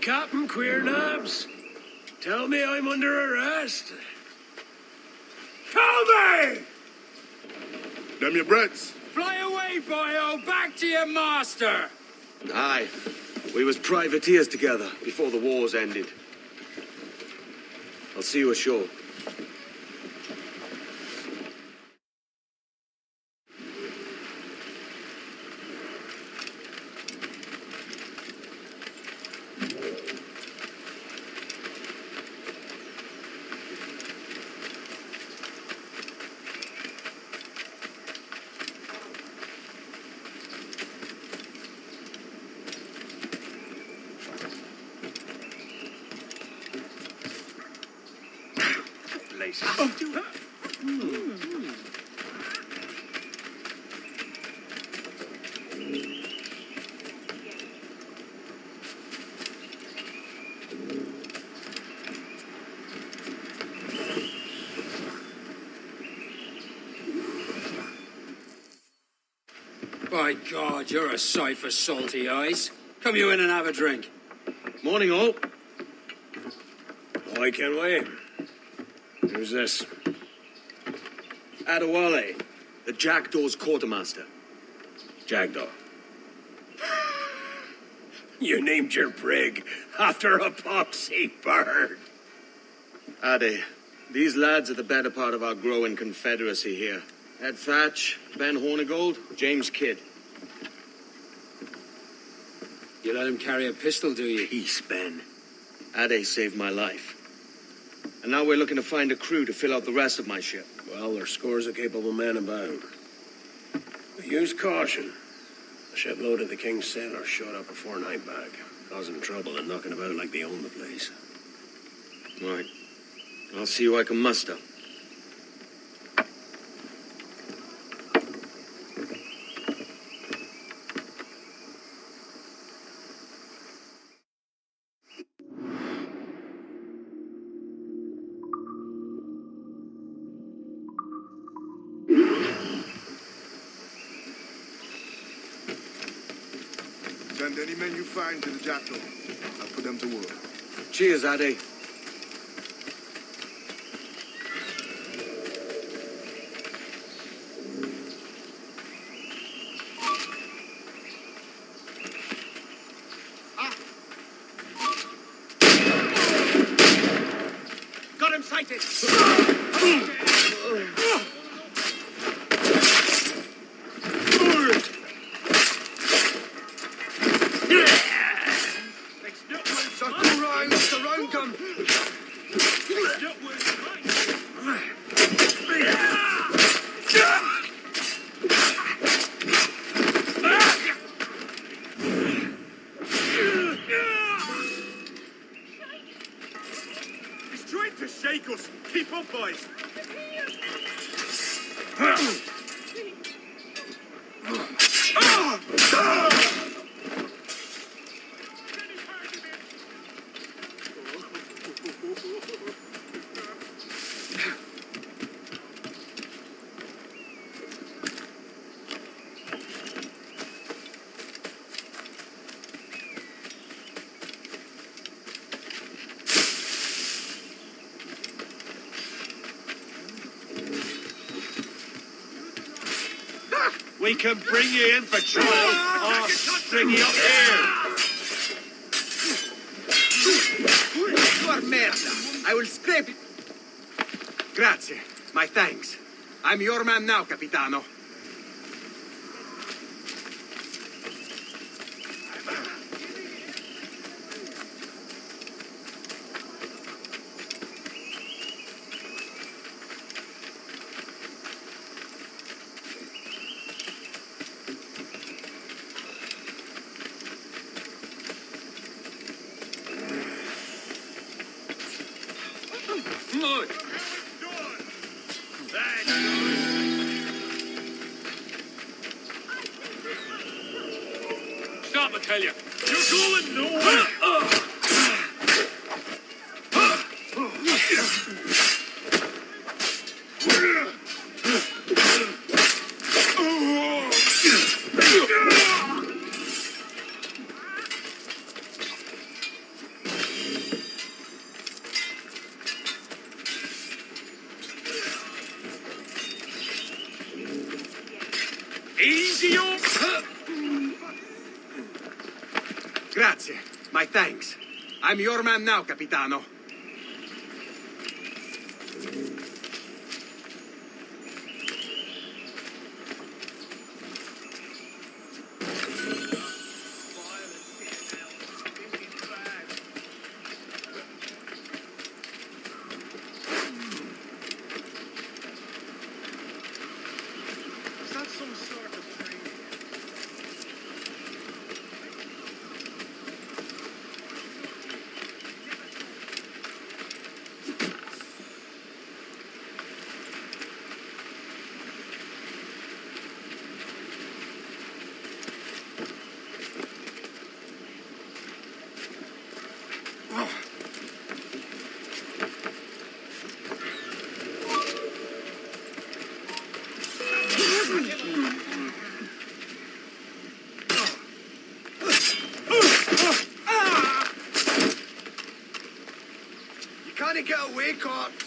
Captain Queernabs. Tell me I'm under arrest. Tell me! Them your breads. Fly away, boyo! Back to your master! Aye. We was privateers together before the wars ended. I'll see you ashore. By God, you're a sight for salty eyes. Come you in and have a drink. Morning, all. Oh, I can't wait. Who's this? ADEWALE, the Jackdaw's quartermaster. Jackdaw. You named your brig after a poxy bird. Ade, these lads are the better part of our growing confederacy here. Ed Thatch, Ben Hornigold, James Kidd. You let him carry a pistol, do you? Peace, Ben. Ade saved my life. And now we're looking to find a crew to fill out the rest of my ship. Well, there's scores of capable men about. But use caution. A shipload of the King's sailors showed up before nightbag, causing trouble and knocking about like they own the place. Right. I'll see who I can muster. Send any men you find to the Jackdaw. I'll put them to work. Cheers, Ade. Got him sighted! He's trying to shake us. Keep up, boys. We can bring you in for trial or string you up here. Por merda! I will scrape it. Grazie. My thanks. I'm your man now, Capitano. Stop, I tell you. You're going nowhere. Easy up! Grazie. My thanks. I'm your man now, Capitano. Is that some sort of training? You can't get away, corpse.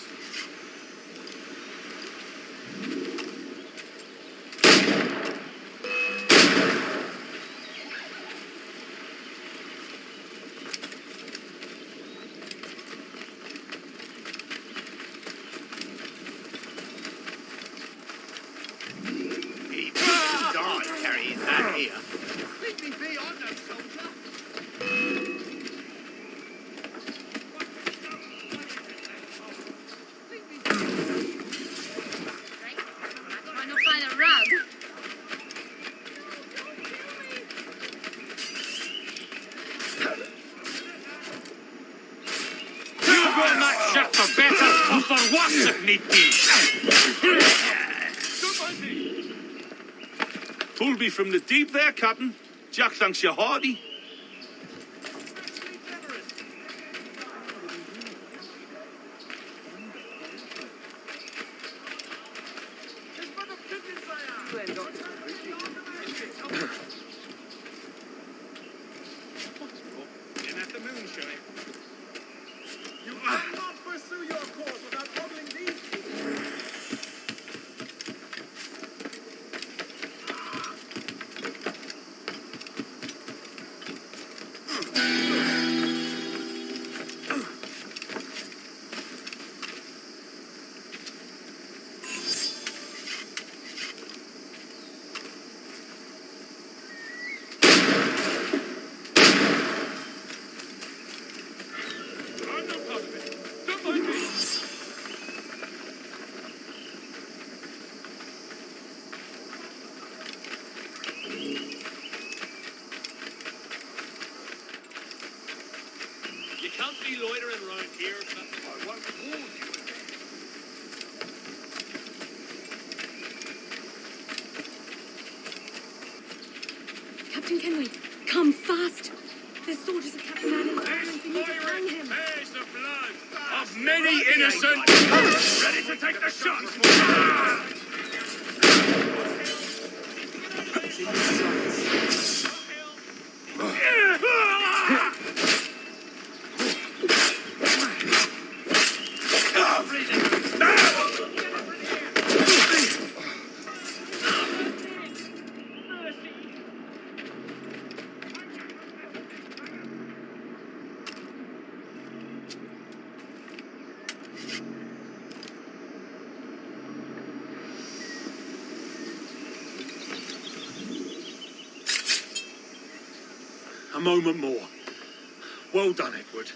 Don't carry that here. Leave me be on that, soldier. Trying to find a rug. You run that ship for better or for worse if need be. Pulled me from the deep there, Captain. Jack thanks you hearty. In at the moonshine. You cannot pursue your course without troubling these people. I'm no part of it. Don't mind me. You can't be loitering around here. I won't warn you again. Captain Kenway, come fast. There's soldiers of Captain Man in the islands. We need to hang him. Pays the blood of many innocent. Ready to take the shot. A moment more. Well done, Edward.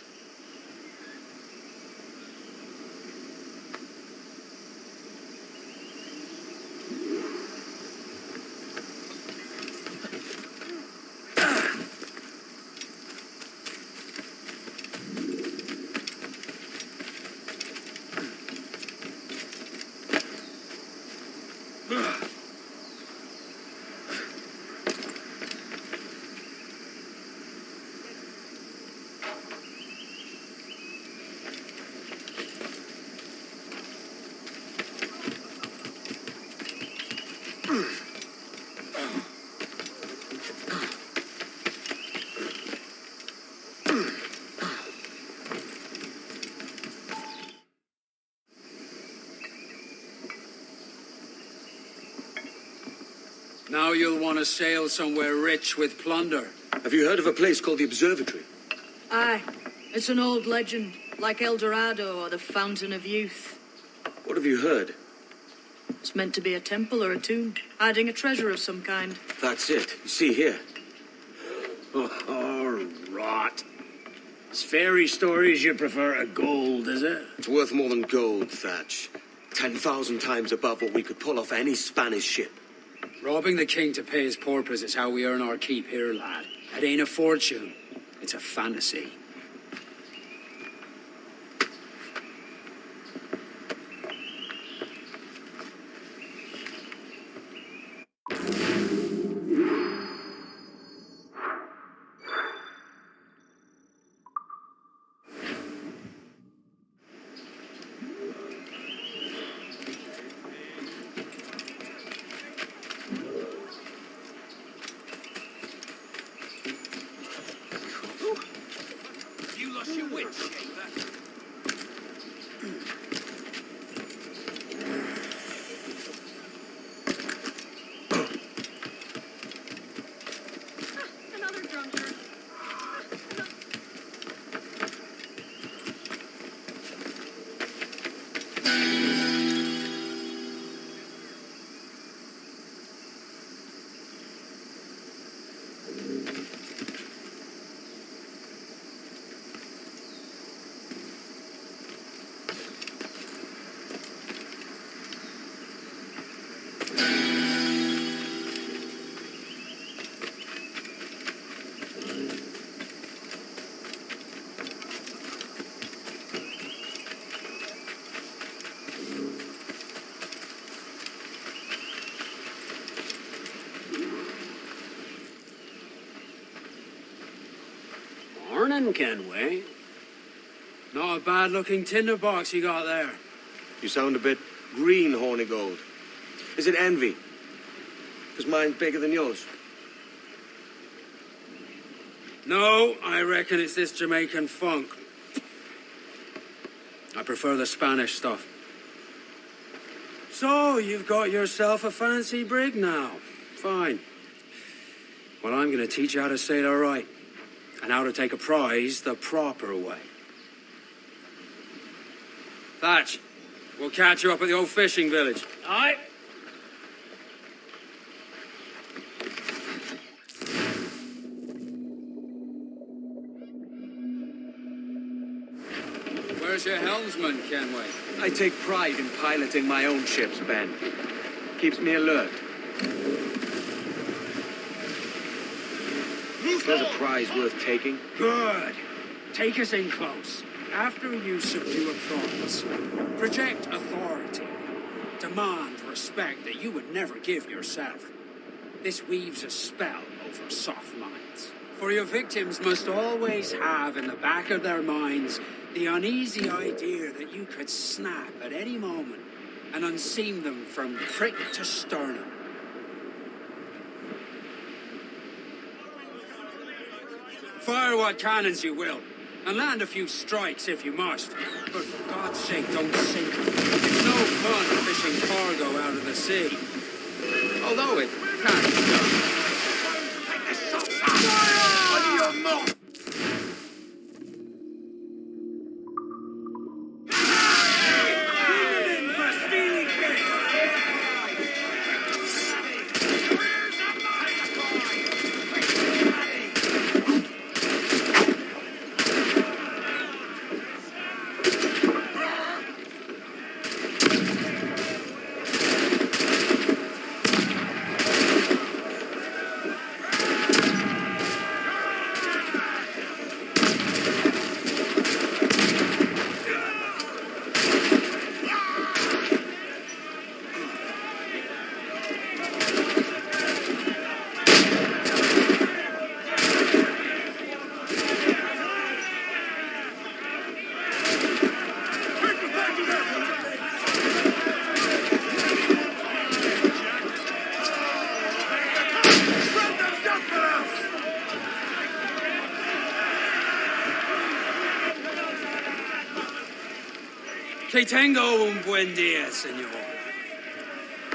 Now you'll want to sail somewhere rich with plunder. Have you heard of a place called the Observatory? Aye. It's an old legend, like El Dorado or the Fountain of Youth. What have you heard? It's meant to be a temple or a tomb, hiding a treasure of some kind. That's it. You see here. Oh, rot. It's fairy stories you prefer to gold, is it? It's worth more than gold, Thatch. 10,000 times above what we could pull off any Spanish ship. Robbing the king to pay his porpoise is how we earn our keep here, lad. It ain't a fortune. It's a fantasy. You lost your wits, Another drunkard. Morning, Kenway. Not a bad-looking tinderbox you got there. You sound a bit green, Hornigold. Is it envy? Because mine's bigger than yours. No, I reckon it's this Jamaican funk. I prefer the Spanish stuff. So, you've got yourself a fancy brig now. Fine. Well, I'm going to teach you how to sail all right. And how to take a prize the proper way. Thatch, we'll catch you up at the old fishing village. Aye. Where's your helmsman, Kenway? I take pride in piloting my own ships, Ben. Keeps me alert. There's a prize worth taking. Good. Take us in close. After you subdue a province, project authority. Demand respect that you would never give yourself. This weaves a spell over soft minds. For your victims must always have in the back of their minds the uneasy idea that you could snap at any moment and unseam them from prick to sternum. Fire what cannons you will, and land a few strikes if you must. But for God's sake, don't sink them. It's no fun fishing cargo out of the sea. Although it can be done. Que tengo un buen día, señor.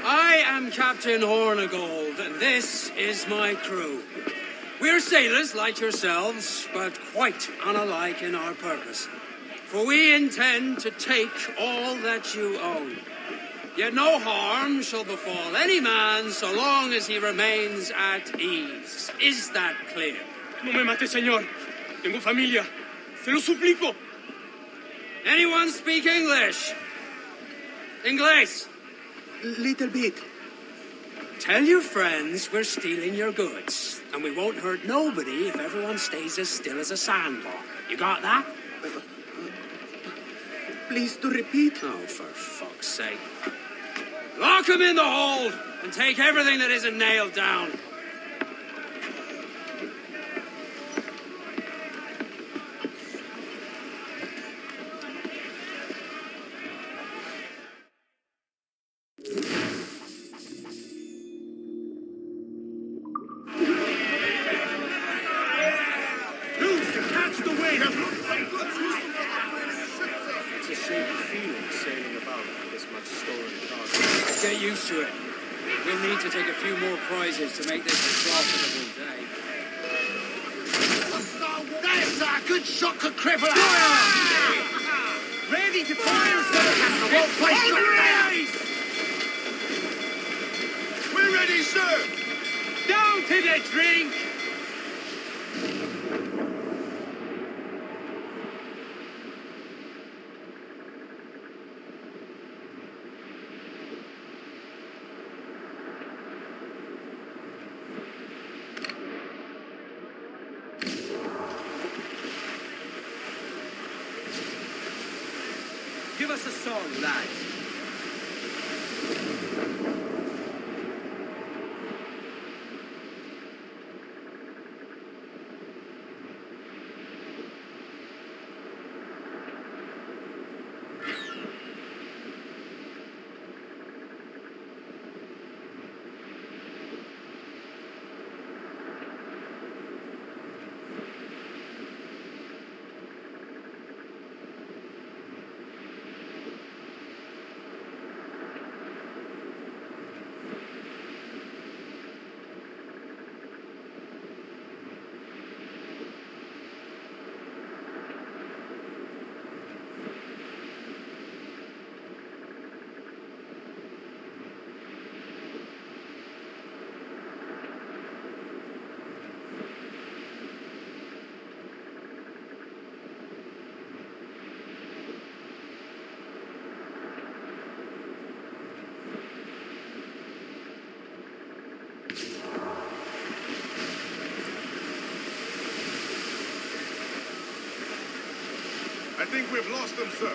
I am Captain Hornigold, and this is my crew. We're sailors like yourselves, but quite unalike in our purpose. For we intend to take all that you own. Yet no harm shall befall any man so long as he remains at ease. Is that clear? No me mate, señor. Tengo familia. Se lo suplico. Anyone speak English? English? Little bit. Tell your friends we're stealing your goods, and we won't hurt nobody if everyone stays as still as a sandbar. You got that? Please to repeat. Oh, for fuck's sake. Lock him in the hold, and take everything that isn't nailed down. Catch the waiter! It's a shaky feeling sailing about with this much stolen cargo. Get used to it. We'll need to take a few more prizes to make this a profitable day. That's a good shot to cripple. Ready to fire, We're ready, sir! Down to the drink! Give us a song, lads. I think we've lost them, sir.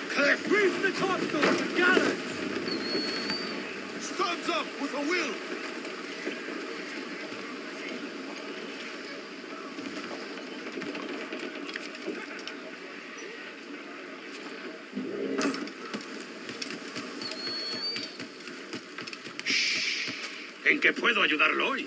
Cliff, reef the topsails and gallants! Studs up with a will! ¿En qué puedo ayudarlo hoy?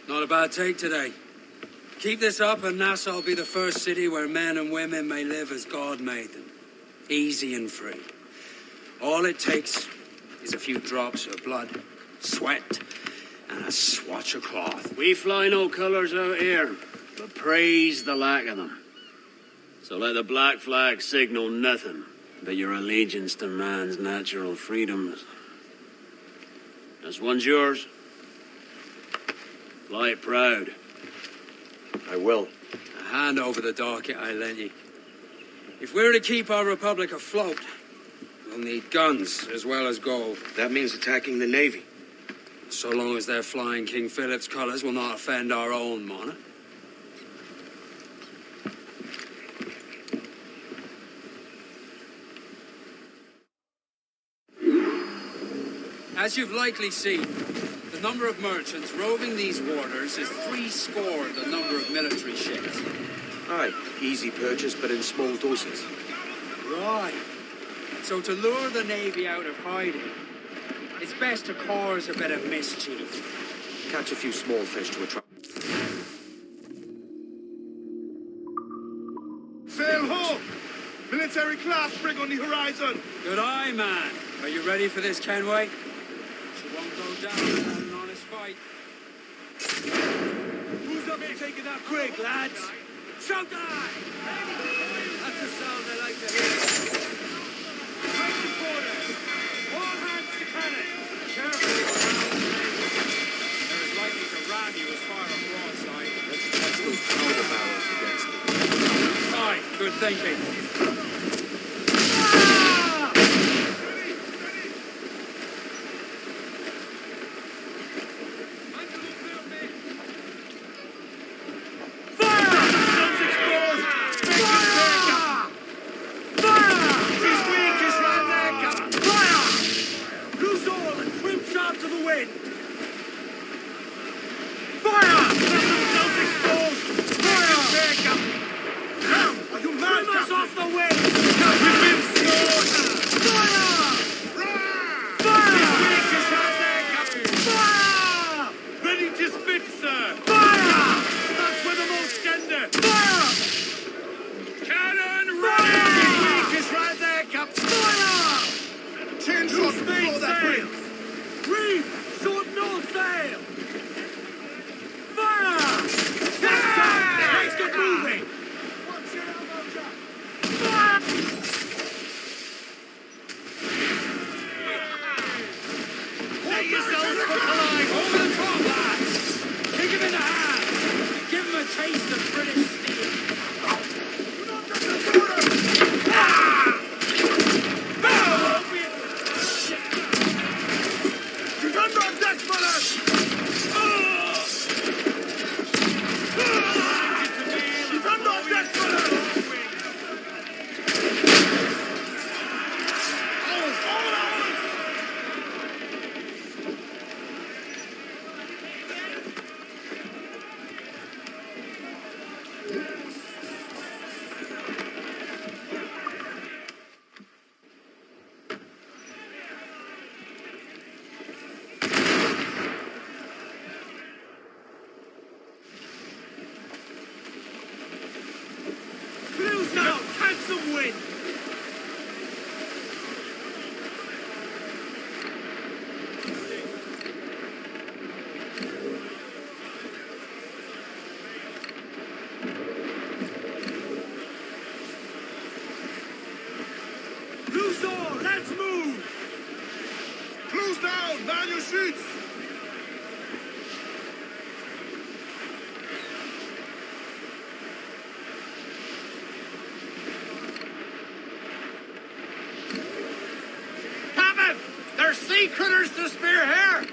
Not a bad take today. Keep this up and Nassau will be the first city where men and women may live as God made them. Easy and free. All it takes is a few drops of blood, sweat, and a swatch of cloth. We fly no colours out here, but praise the lack of them. So let the black flag signal nothing but your allegiance to man's natural freedoms. This one's yours. Fly it proud. I will. A hand over the docket I lent you. If we're to keep our republic afloat, we'll need guns as well as gold. That means attacking the Navy. So long as they're flying King Philip's colours will not offend our own monarch. As you've likely seen, the number of merchants roving these waters is 70 the number of military ships. Aye, easy purchase, but in small doses. Right. So to lure the Navy out of hiding, it's best to cause a bit of mischief. Catch a few small fish to attract. Sail ho! Military class brig on the horizon. Good eye, man. Are you ready for this, Kenway? She won't go down without an honest fight. Who's up for taking that brig, lads? Shout die! That's the sound I like to hear. Break the quarter. All hands to cannon. Careful, they're as likely to ram you as fire a broadside. Let's test those powder barrels against them. Aye, good thinking. Sea critters to spear here!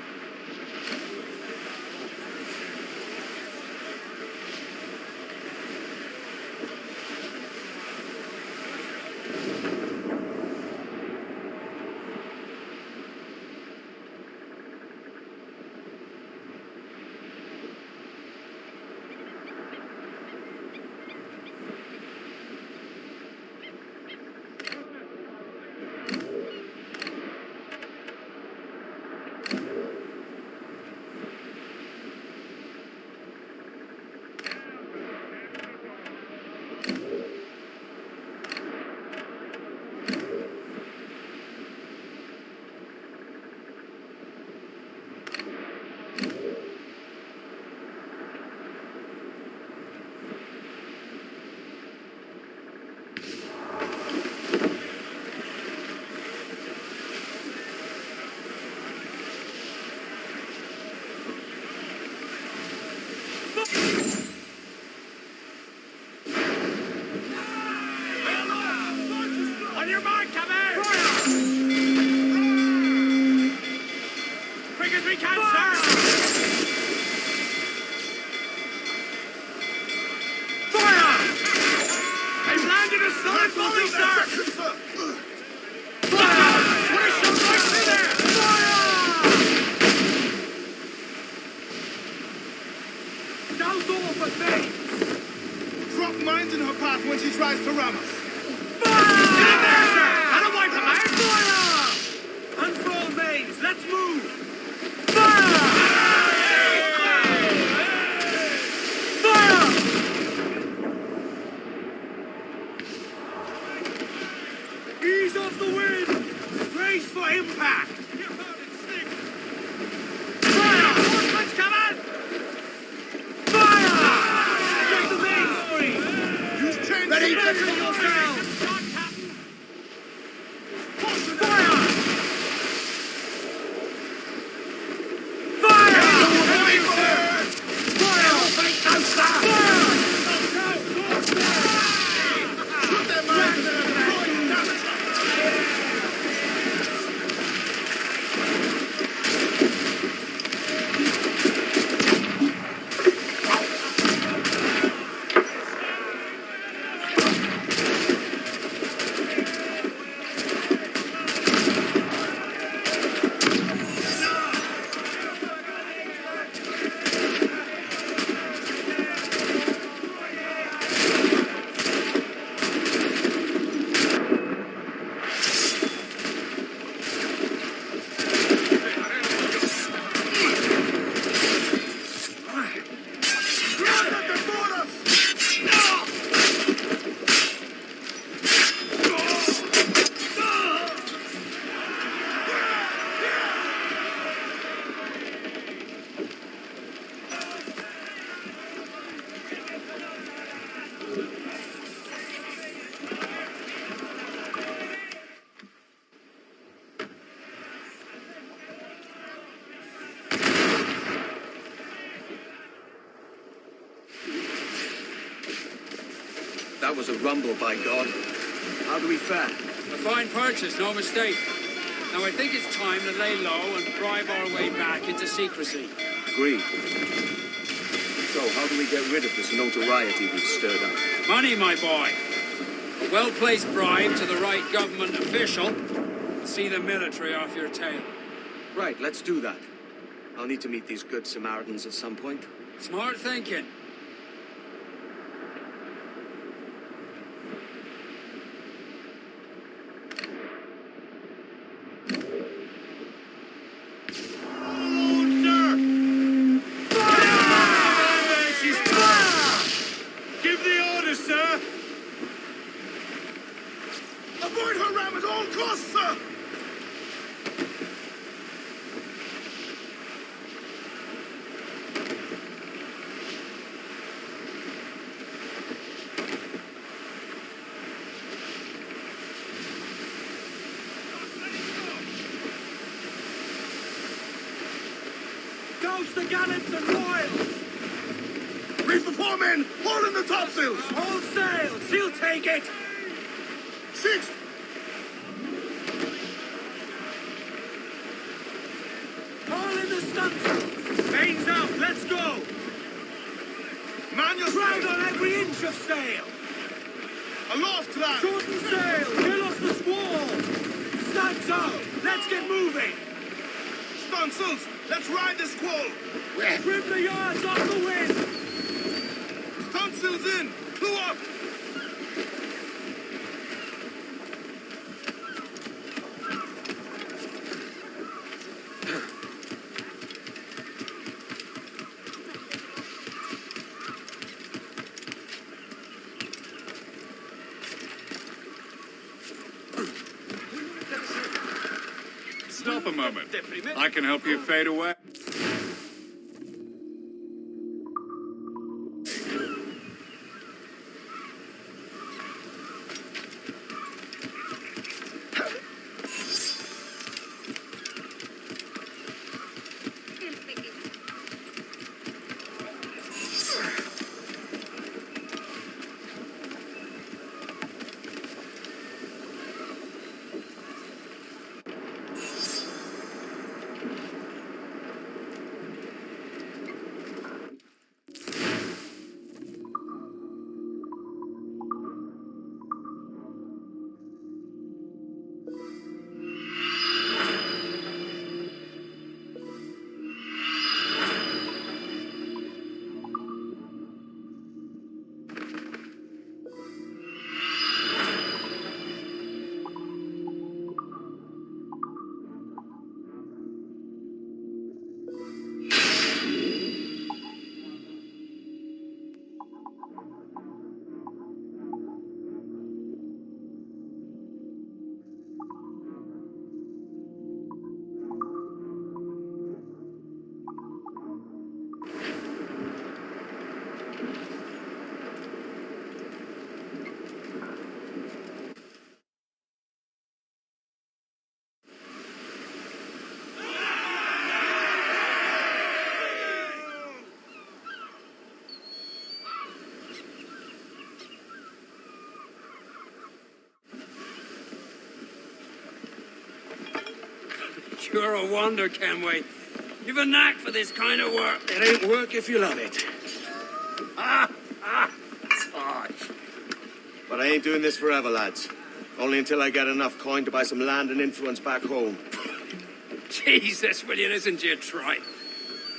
supplies to Ramos. Out of white man! Fire! Unfold mains, let's move! Fire! Fire! Ease off the wind! Brace for impact! Fire! Horseman's coming! Fire! Take the main free! Use chains. Ready to measure yourselves! That was a rumble, by God. How do we fare? A fine purchase, no mistake. Now I think it's time to lay low and bribe our way back into secrecy. Agreed. So, how do we get rid of this notoriety we've stirred up? Money, my boy. A well-placed bribe to the right government official will see the military off your tail. Right, let's do that. I'll need to meet these good Samaritans at some point. Smart thinking. Give the order, sir! Avoid her ram at all costs, sir! Douse the gallants and royals! Reef the foremen! Haul in the topsails! All sails! He'll take it! Six! All in the stunsails! Mains out, let's go! Man your Crowd sail! on every inch of sail! Aloft, lad! Shorten sail! Get off the squall! Stunts out! Let's get moving! Stunsails! Let's ride the squall! Trim the yards off the wind! Stunsails in! Clew up! Stop a moment. I can help you fade away. You're a wonder, Kenway. You've a knack for this kind of work. It ain't work if you love it. Tosh. But I ain't doing this forever, lads. Only until I get enough coin to buy some land and influence back home. Jesus, will you listen to your tripe?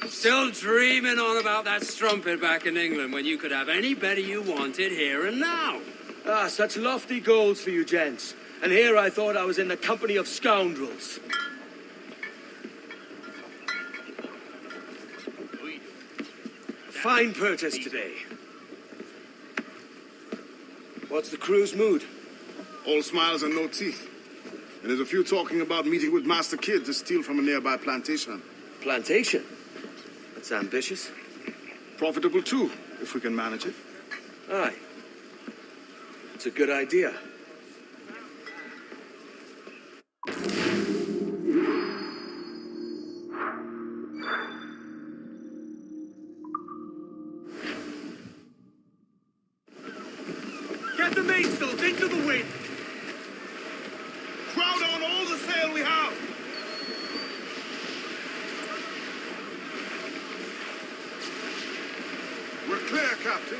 Still dreaming on about that strumpet back in England when you could have any Betty you wanted here and now. Ah, such lofty goals for you gents. And here I thought I was in the company of scoundrels. Fine purchase today. What's the crew's mood? All smiles and no teeth. And there's a few talking about meeting with Master Kid to steal from a nearby plantation. Plantation? That's ambitious. Profitable too, if we can manage it. Aye. It's a good idea. Get the mainsails into the wind! Crowd on all the sail we have! We're clear, Captain.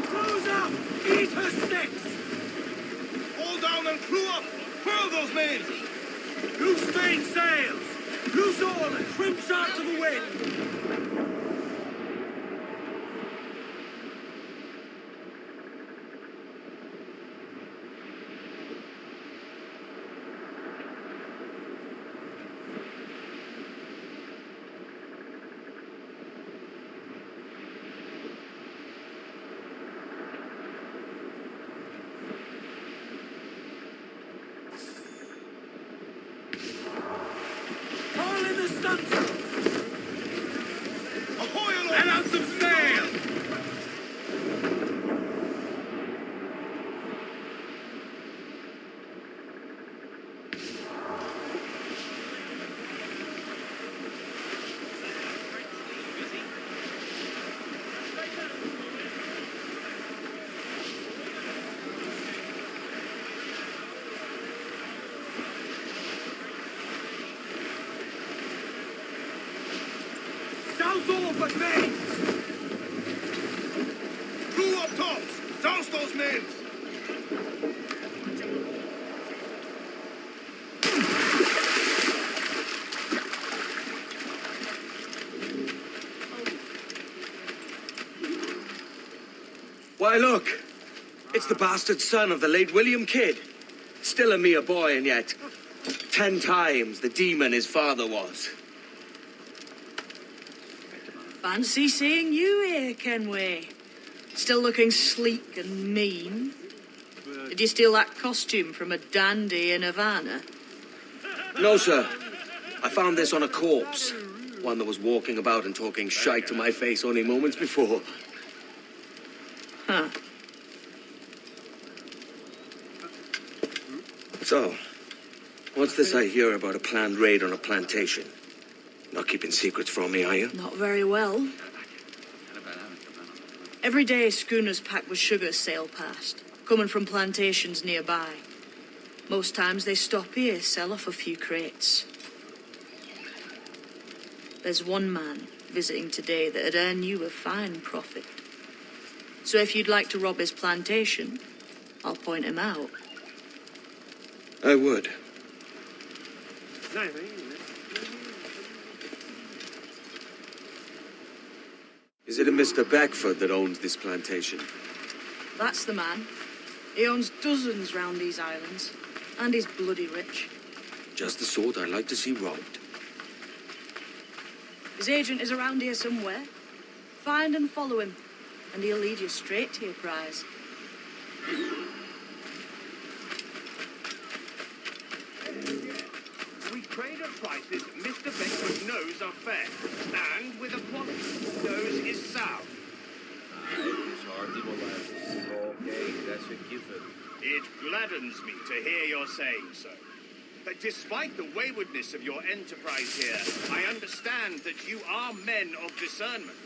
Close up! Eat her sticks! Hold down and crew up! Furl those men! Loose main sails! Loose all and trim sharp to the wind! Haul in the stunsail! Ahoy, aloft! Let out some sail! Douse all but mains! Crew up tops! Douse those men! Why, look. It's the bastard son of the late William Kidd. Still a mere boy, and yet 10 times the demon his father was. Fancy seeing you here, Kenway. Still looking sleek and mean. Did you steal that costume from a dandy in Havana? No, sir. I found this on a corpse. One that was walking about and talking shite to my face only moments before. Huh. So, what's this I hear about a planned raid on a plantation? Not keeping secrets from me, are you? Not very well. Every day, schooners packed with sugar sail past, coming from plantations nearby. Most times they stop here, sell off a few crates. There's one man visiting today that'd earn you a fine profit. So if you'd like to rob his plantation, I'll point him out. I would. Is it a Mr. Beckford that owns this plantation? That's the man. He owns dozens round these islands. And he's bloody rich. Just the sort I'd like to see robbed. His agent is around here somewhere. Find and follow him, and he'll lead you straight to your prize. We trade at prices Mr. Beckford knows are fair, and with a quality he knows is sound. It's hardly reliable. Okay, that's a given. It gladdens me to hear you're saying so. But despite the waywardness of your enterprise here, I understand that you are men of discernment.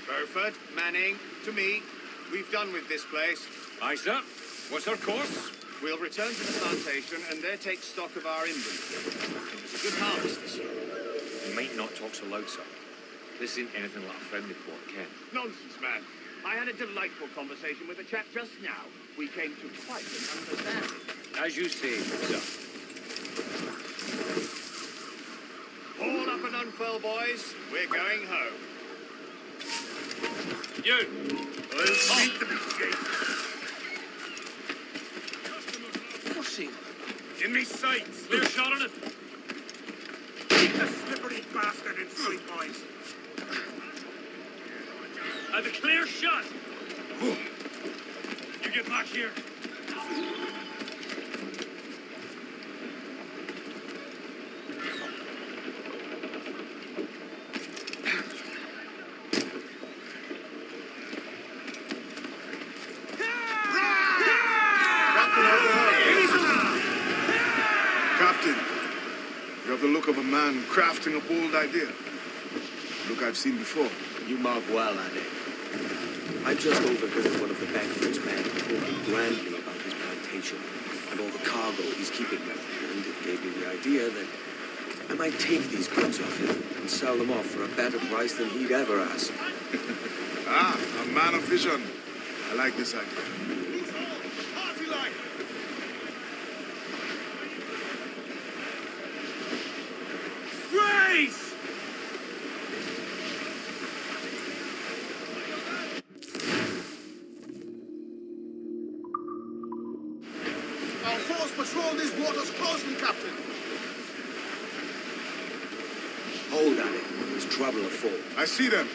Burford, Manning, to me. We've done with this place. Aye, sir. What's our course? We'll return to the plantation and there take stock of our inventory. It's a good harvest this year. You might not talk so loud, sir. This isn't anything like a friendly port, Ken. Nonsense, man. I had a delightful conversation with a chap just now. We came to quite an understanding. As you say, sir. Haul up and unfurl, boys. We're going home. You! I'll beat the beast gate. Pussy! In me sights! Clear shot on it! Keep the slippery bastard in sight, boys. And a clear shot! You get back here! Captain, you have the look of a man crafting a bold idea. Look I've seen before. You mark well at it. I just overheard one of the Beckford's men talking grandly about his plantation and all the cargo he's keeping there, and it gave me the idea that I might take these goods off him and sell them off for a better price than he'd ever ask. Ah, a man of vision. I like this idea. Party line! Grace! Our force patrol these waters closely, Captain. Hold at it. There's trouble afoot. I see them.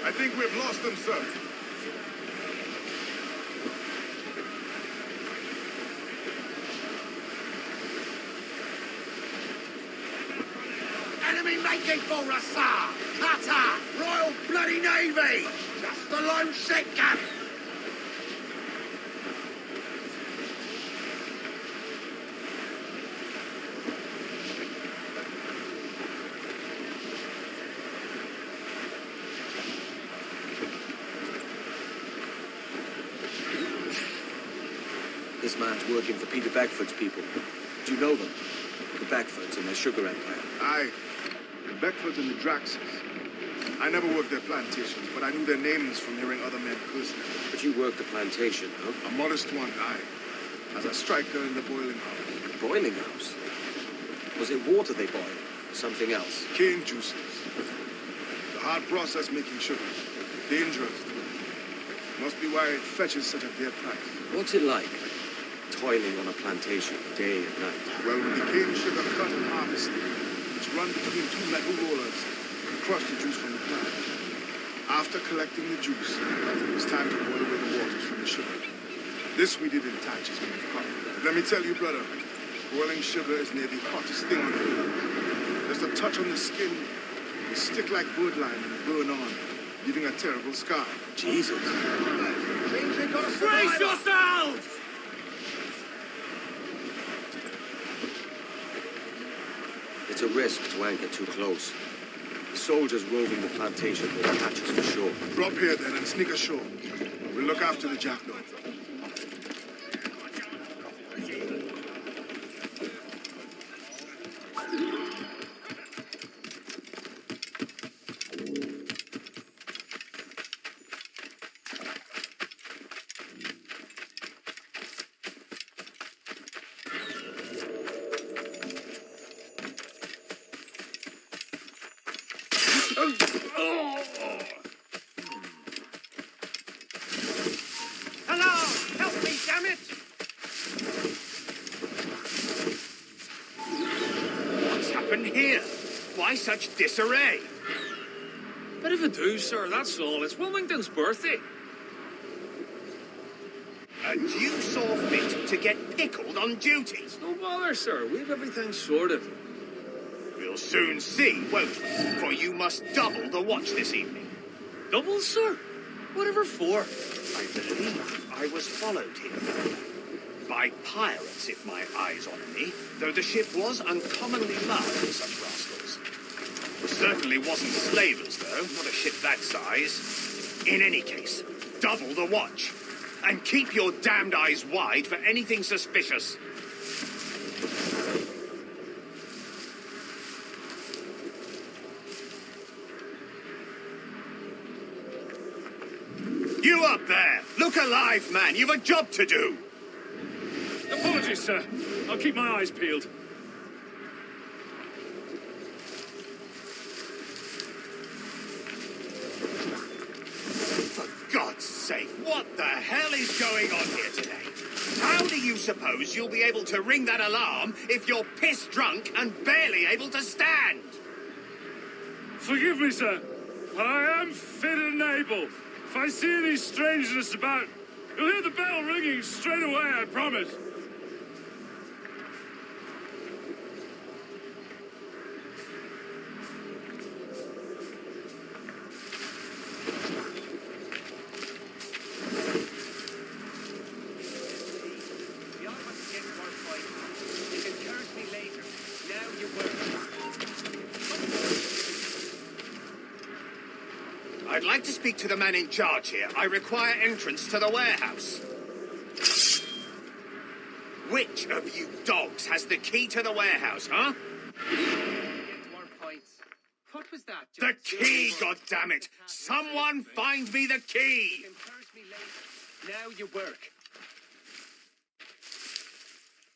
I think we've lost them, sir. Enemy making for Rasa! Qatar! Royal Bloody Navy! Just the lone ship, Cap! This man's working for Peter Beckford's people. Do you know them? The Beckfords and their sugar empire. Aye. The Beckford and the Draxes. I never worked their plantations, but I knew their names from hearing other men personally. But you worked the plantation, huh? A modest one, aye. As a striker in the boiling house. The boiling house? Was it water they boiled? Or something else? Cane juices. The hard process making sugar. Dangerous. Must be why it fetches such a dear price. What's it like? Toiling on a plantation day and night. Well, with the cane sugar cut and harvested, it's run between two metal rollers and crush the juice from the plant. After collecting the juice, it's time to boil away the waters from the sugar. This we did in batches with cotton. Let me tell you, brother, boiling sugar is near the hottest thing on earth. Just a touch on the skin, will stick like wood lime and burn on, leaving a terrible scar. Jesus. Brace yourselves! It's a risk to anchor too close. The soldiers roving the plantation will catch us for sure. Drop here then and sneak ashore. We'll look after the jackdaw. Hello! Help me, damn it! What's happened here? Why such disarray? Bit of a do, sir, that's all. It's Wilmington's birthday. And you saw fit to get pickled on duty? No bother, sir. We've everything sorted. We'll soon see, won't we? For you must double the watch this evening. Double, sir? Whatever for? I believe I was followed here. By pirates, if my eyes honour me, though the ship was uncommonly large for such rascals. It certainly wasn't slavers, though, not a ship that size. In any case, double the watch. And keep your damned eyes wide for anything suspicious. You up there! Look alive, man! You've a job to do! Apologies, sir. I'll keep my eyes peeled. For God's sake, what the hell is going on here today? How do you suppose you'll be able to ring that alarm if you're piss drunk and barely able to stand? Forgive me, sir. I am fit and able. If I see any strangeness about, you'll hear the bell ringing straight away, I promise. I'd like to speak to the man in charge here. I require entrance to the warehouse. Which of you dogs has the key to the warehouse, huh? What was that? The key, goddammit! Someone find me the key! Now you work.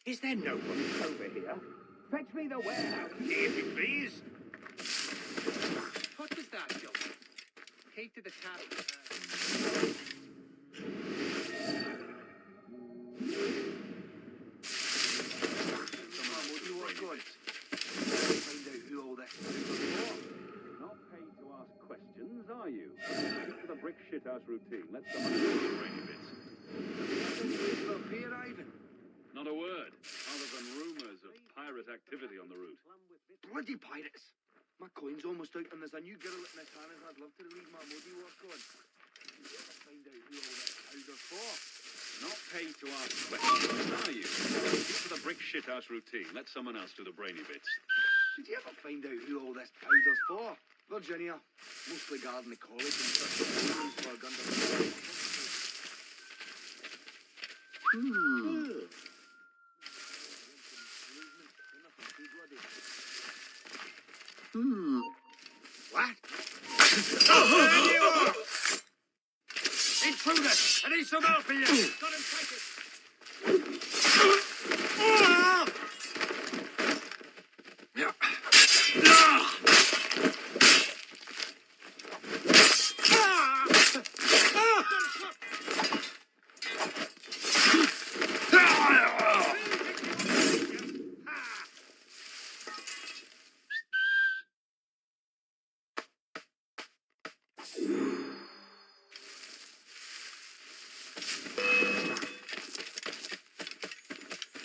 Is there no one over here? Fetch me the warehouse key, if you please. What was that, Joe? Key to the cabin. Find out who all this is. Not paid to ask questions, are you? Stick to the brick shithouse routine. Let someone do the brainy bits. Up here, Ivan. Not a word, other than rumors of pirate activity on the route. Bloody pirates! My coin's almost out and there's a new girl at Miss Hannah's. I'd love to relieve my muddy work on. Find out who all this powder's for. Not paid to ask questions, are you? Stick to the brick shithouse routine. Let someone else do the brainy bits. Did you ever find out who all this powder's for? Virginia. Mostly guarding the college and such. For a gun to through this. I need some help here. Got him taken.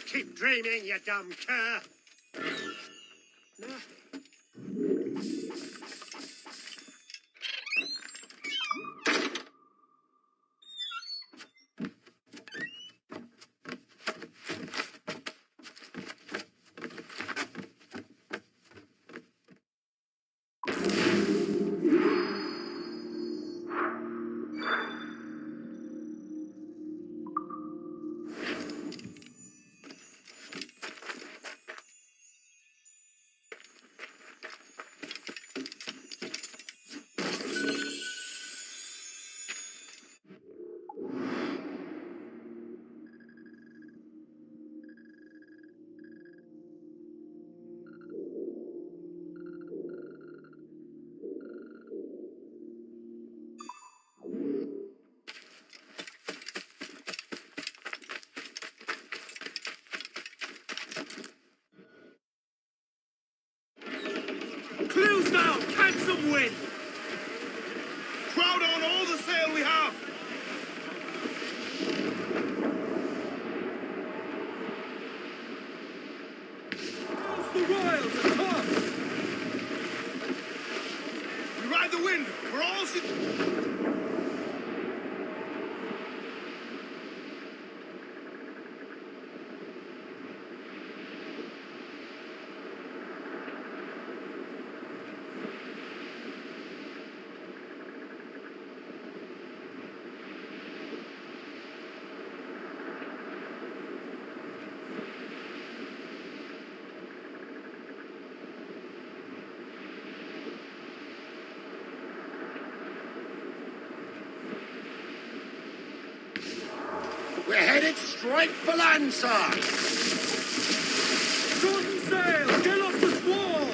Keep dreaming, you dumb cur. Clues now! Catch some wind! Crowd on all the sail we have! How's the royals at top? We ride the wind! We're all... We're headed straight for land, sir. Shorten sail! Get off the squall!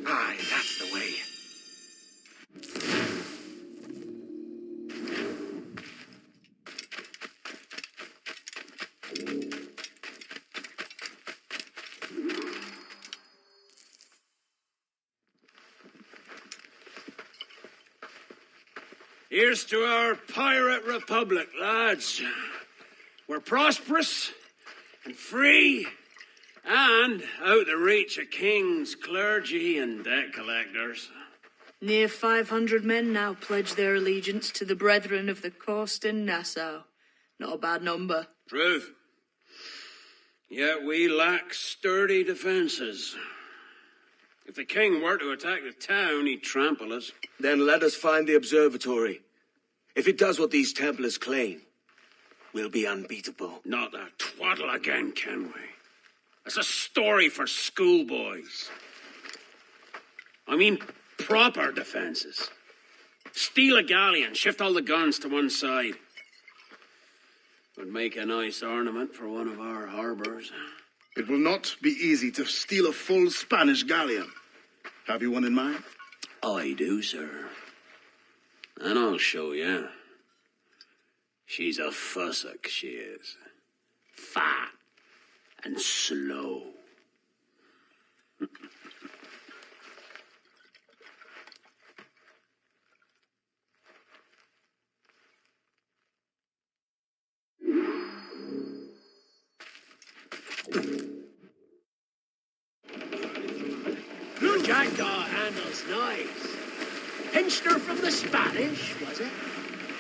Aye, that's the way. Here's to our pirate republic, lads. We're prosperous and free and out the reach of kings, clergy, and debt collectors. Near 500 men now pledge their allegiance to the Brethren of the Coast in Nassau. Not a bad number. Truth. Yet we lack sturdy defenses. If the king were to attack the town, he'd trample us. Then let us find the observatory. If it does what these Templars claim, we'll be unbeatable. Not that twaddle again, can we? That's a story for schoolboys. I mean, proper defenses. Steal a galleon, shift all the guns to one side. Would make a nice ornament for one of our harbors. It will not be easy to steal a full Spanish galleon. Have you one in mind? I do, sir. And I'll show you. She's a fussock, she is. Fat and slow. Your jackdaw handles nice. Pinched her from the Spanish, was it?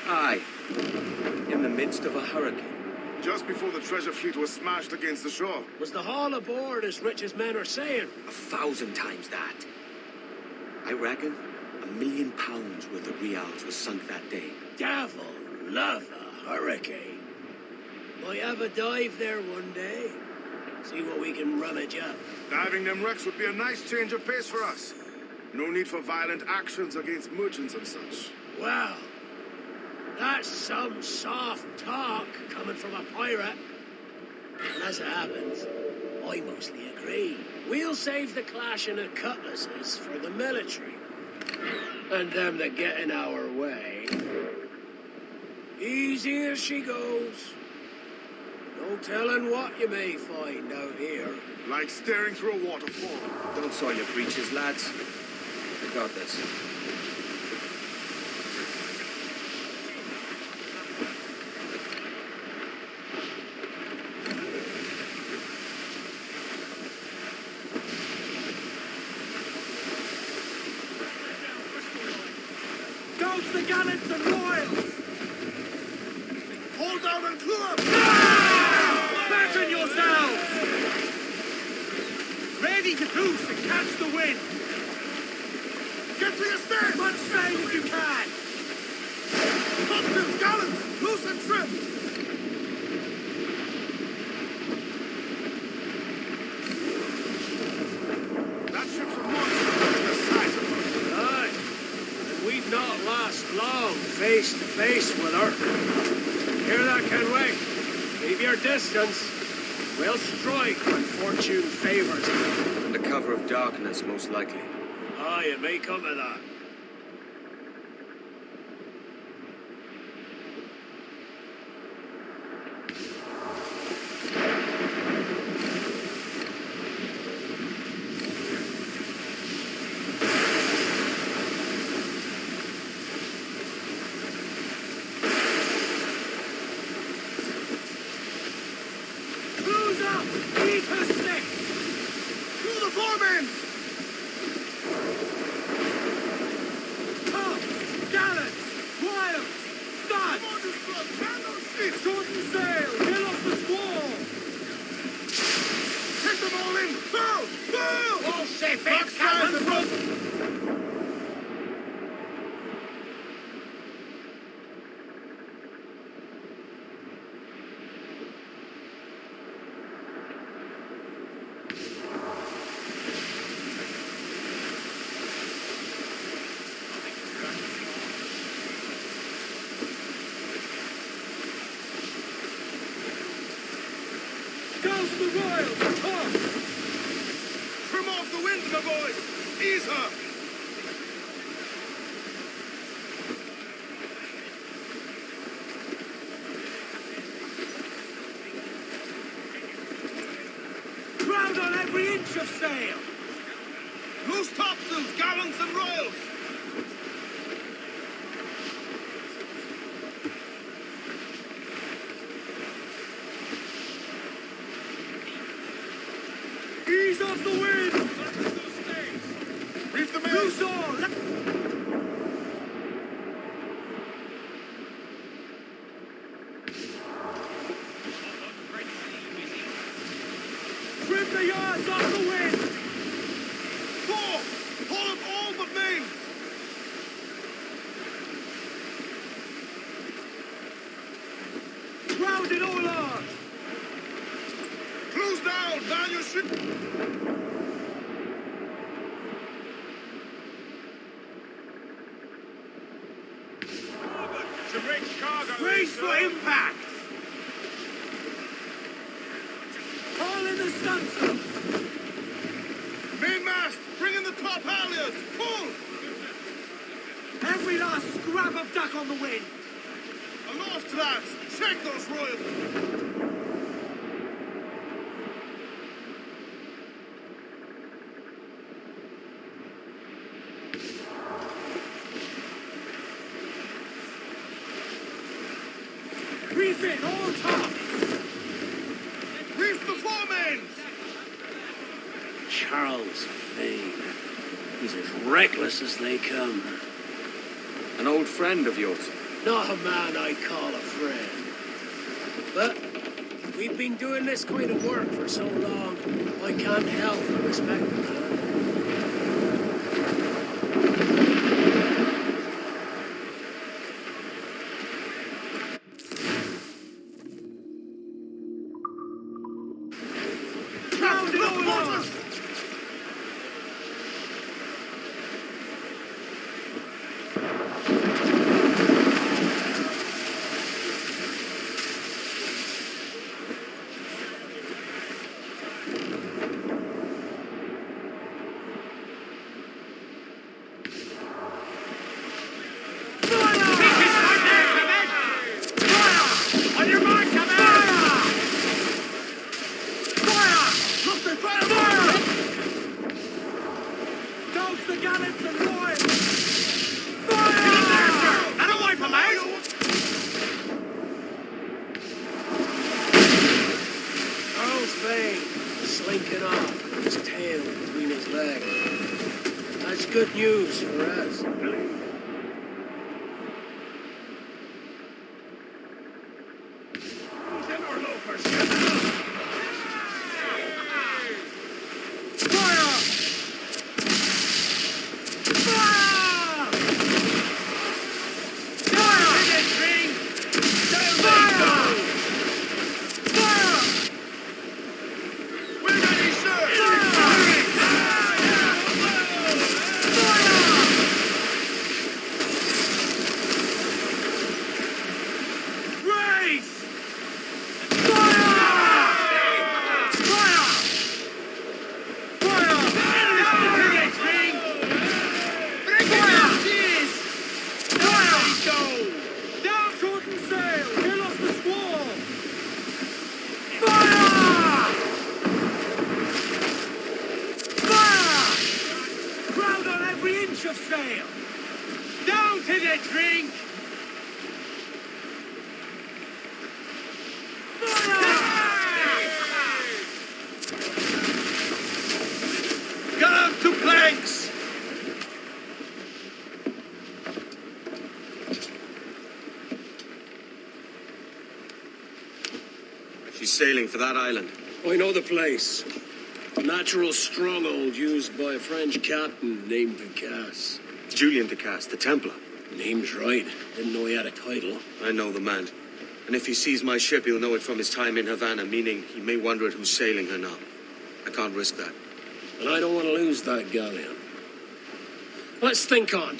Aye. In the midst of a hurricane. Just before the treasure fleet was smashed against the shore. Was the haul aboard as rich as men are saying? 1,000 times that. I reckon £1 million worth of reals was sunk that day. Devil love a hurricane. Might have a dive there one day. See what we can rummage up. Diving them wrecks would be a nice change of pace for us. No need for violent actions against merchants and such. Well, that's some soft talk coming from a pirate. And as it happens, I mostly agree. We'll save the clashing of cutlasses for the military. And them that get in our way. Easy as she goes. No telling what you may find out here. Like staring through a waterfall. Don't soil your breeches, lads. I got this. Douse the gallants and royals! Hold down and clew up! Fasten yourselves! Ready to goose and catch the wind! Get to your stand! As much sail as you can! Topsails, gallants! Loose and trim! That ship's a monster the size of us. Aye. And we'd not last long face to face with her. Hear that, Kenway? Keep your distance. We'll strike when fortune favors us. Under cover of darkness, most likely. Aye, it may come to that. Cruise up! Eat her stick! To the foremen! Come! Gallants! Wild! Start! Come on, you sluts! Hand those sheets! Shorten sail! Get off the squall! Take them all in! Bow! Bow! All ship Back sides and rope! Douse the royals! Come! Trim off the wind, my boys! Ease her! Crowd on every inch of sail! Loose topsails, gallants and royals! Ease off the wind! Reef the men! Loose all! Trim the yards off the wind! Four! Haul up all but main! Crowd it all on! Close down! Down your ship! To rich cargo. Brace for impact! Haul in the stunsail! Mainmast! Bring in the top halyards! Pull! Every last scrap of duck on the wind! Aloft, lads! Check those royals! Reef in all tops! Reef the foremains! Charles Vane. He's as reckless as they come. An old friend of yours. Not a man I call a friend. But we've been doing this kind of work for so long, I can't help but respect the man. Captain, look, waters! Slinking off with his tail between his legs. That's good news for us. She's sailing for that island. I know the place. A natural stronghold used by a French captain named Ducasse. Julian Ducasse, the Templar. Name's right. Didn't know he had a title. I know the man. And if he sees my ship, he'll know it from his time in Havana, meaning he may wonder at who's sailing her now. I can't risk that. And I don't want to lose that galleon. Let's think on.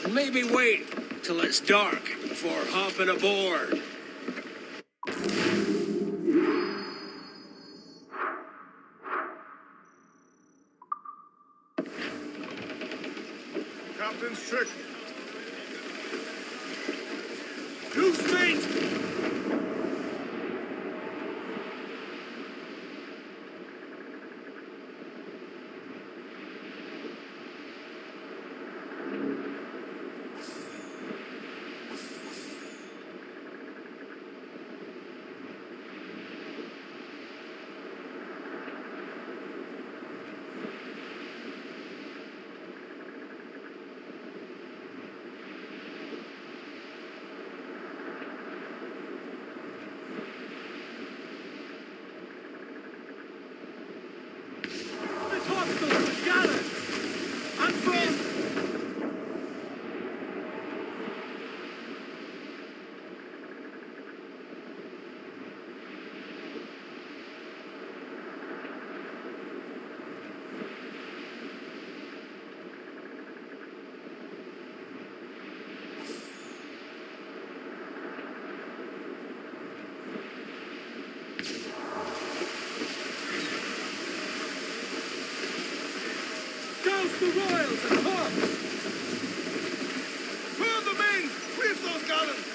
And maybe wait till it's dark before hopping aboard. Captain's trick. Loose mate! Douse the royals and top! Furl the mains! Reef those gallants!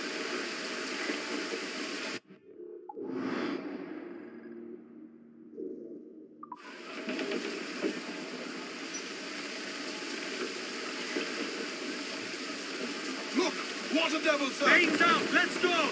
Look! Water devil, sir! Mains out! Let's go!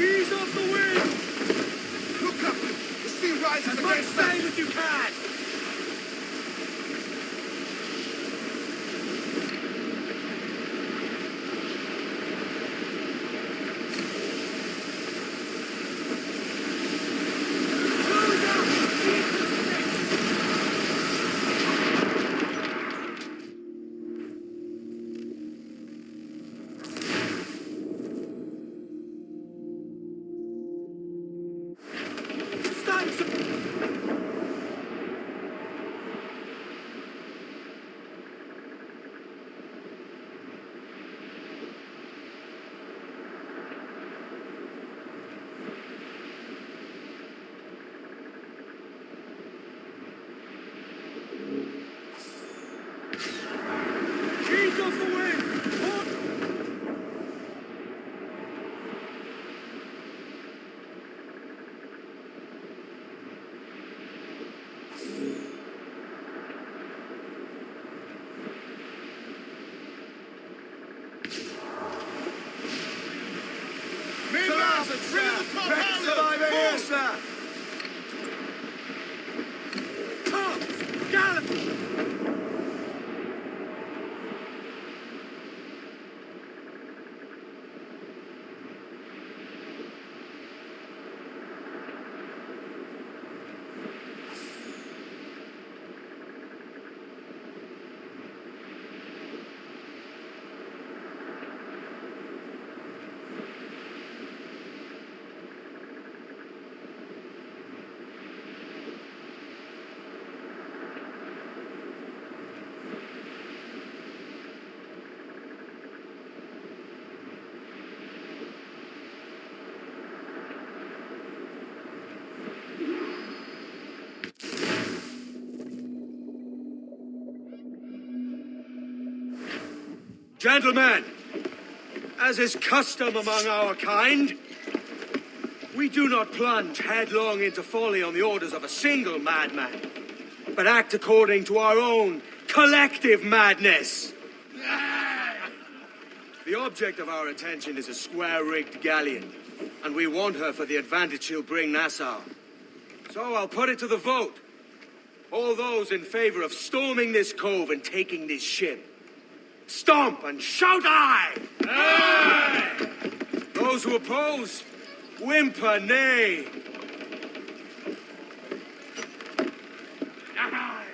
Ease off the wind! Look, Captain! The sea rises As much against sail as you can! bastard, sir! Best survivor here, sir! Tops! Gallop! Gentlemen, as is custom among our kind, we do not plunge headlong into folly on the orders of a single madman, but act according to our own collective madness. The object of our attention is a square-rigged galleon, and we want her for the advantage she'll bring Nassau. So I'll put it to the vote. All those in favor of storming this cove and taking this ship, stomp and shout aye! Aye! Those who oppose, whimper nay. Aye!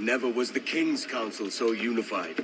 Never was the King's Council so unified.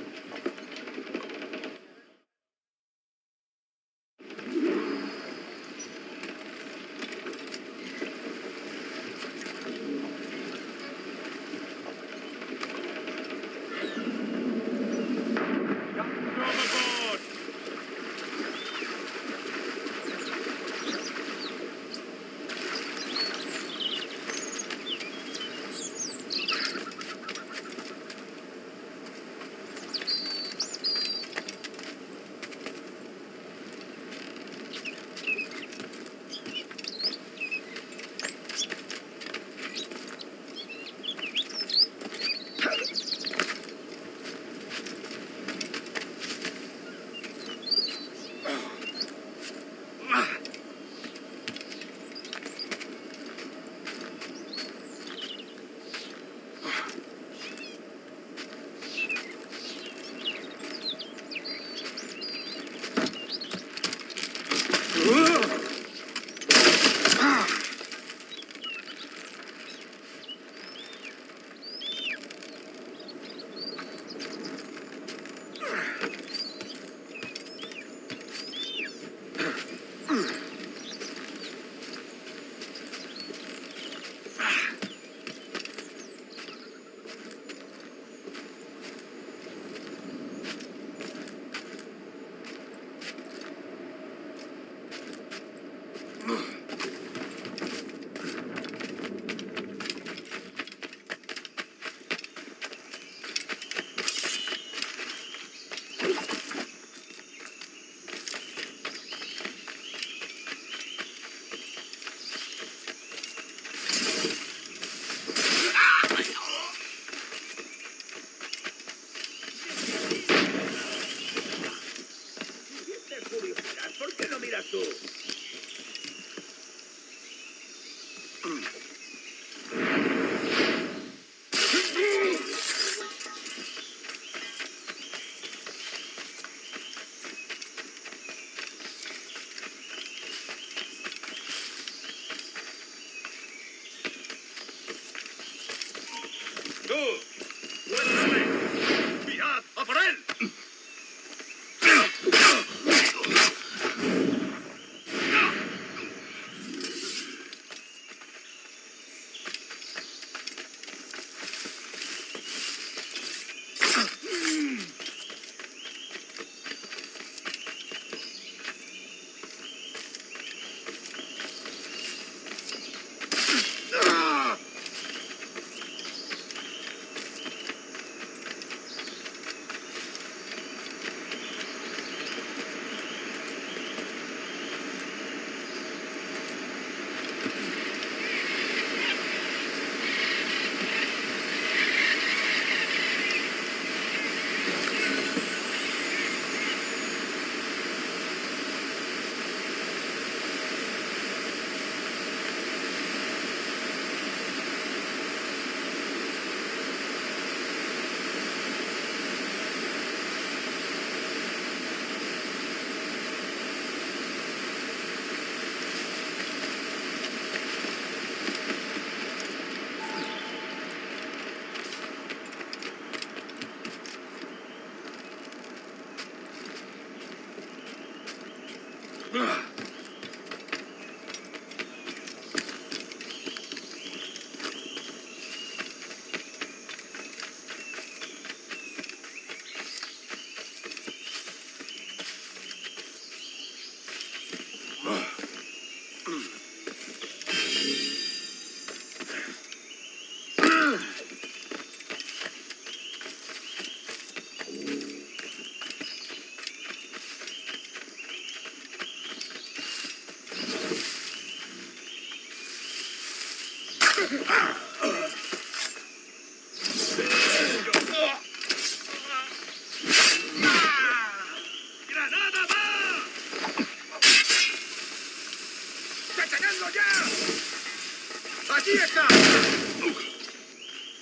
¡Aquí está!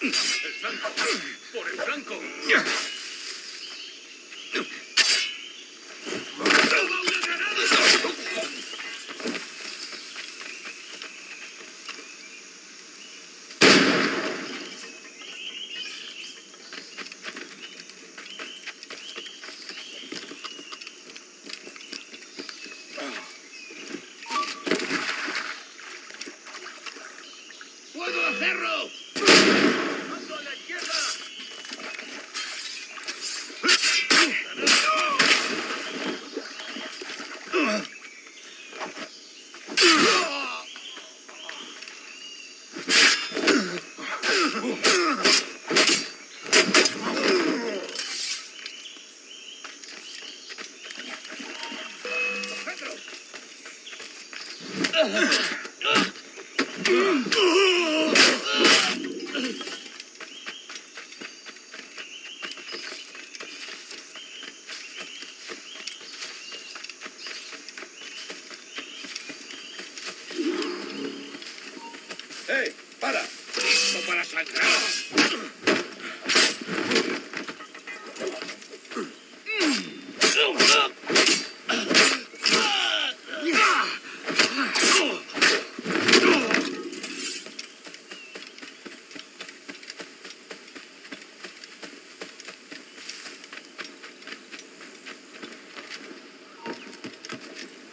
¡El flanco! ¡Por el flanco! ¡Puedo hacerlo! ¡Ando a la izquierda! ¡Hey! ¡Para! ¡No para sangrar!